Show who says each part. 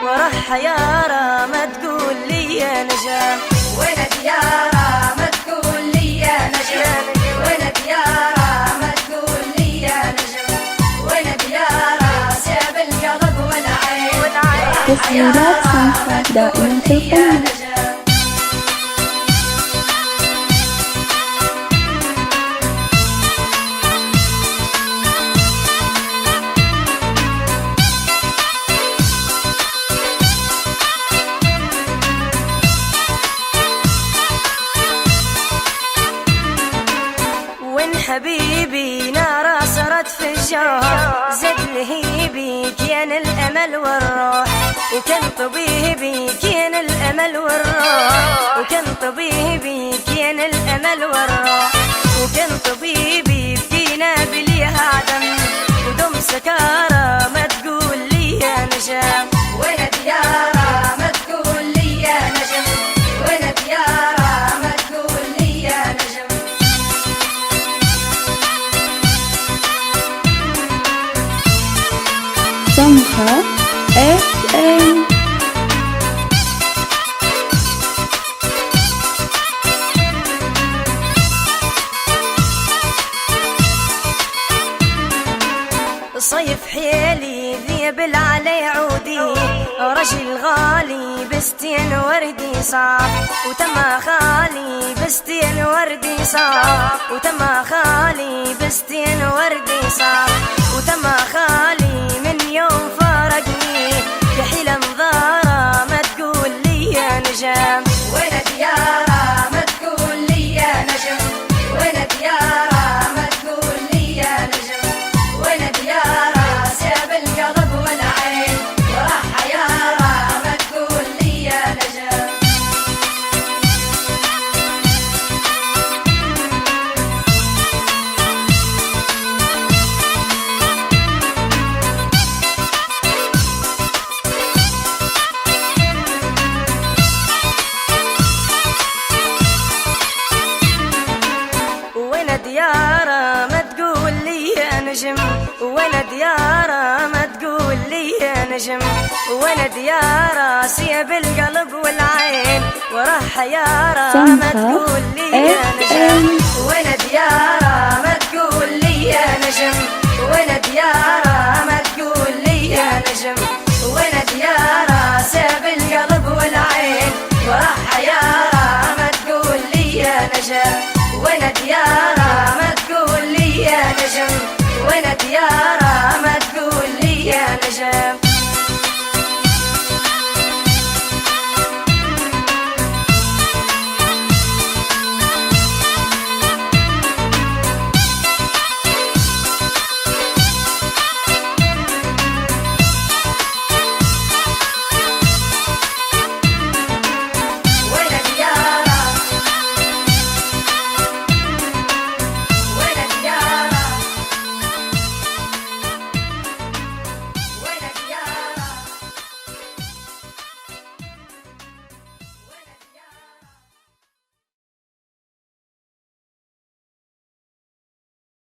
Speaker 1: ورا حيارة ما تقول لي يا نجم.
Speaker 2: وين ديارة ما تقول لي يا نجم. وين ديارة ما تقول لي يا نجم. وين ديارة ساب القلب والعين.
Speaker 3: تسجيلات سانسا دائما في القمة.
Speaker 1: حبيبي نار صارت في الجوهر، زد لهيبي كان الأمل والروح، وكان طبيبي كان الأمل والروح، وكان طبيبي كان الأمل والروح، وكان طبيبي فينا بليها عدم، ودم سكارة ما تقول لي يا نجم.
Speaker 2: وين ديارة ما تقول لي يا نجم. وين ديارة ما تقول لي يا نجم.
Speaker 3: سمخة FM.
Speaker 1: صيف حيلي ذيب العلي عودي، رجل غالي بستين وردي صار، وتما خالي بستين وردي صار، وتما خالي بستين وردي صار، وتما خالي من يوم فارقني يا حيل انظاره ما تقول لي يا نجم.
Speaker 2: وين ديارة ما تقول لي يا نجم. وين ديارة ما تقول لي يا نجم. وين ديارة ساب القلب والعين. ورا حيارة ما تقول لي يا نجم.
Speaker 1: ديارة ما تقول لي يا نجم. وين ديارة ما تقول لي يا نجم. وين ديارة سيب القلب والعين. ورا حيارة ما تقول لي يا نجم.
Speaker 2: وين ديارة ما تقول لي يا نجم. وين ديارة ما تقول لي يا نجم. وين ديارة سيب القلب والعين. ورا حيارة ما تقول لي يا نجم.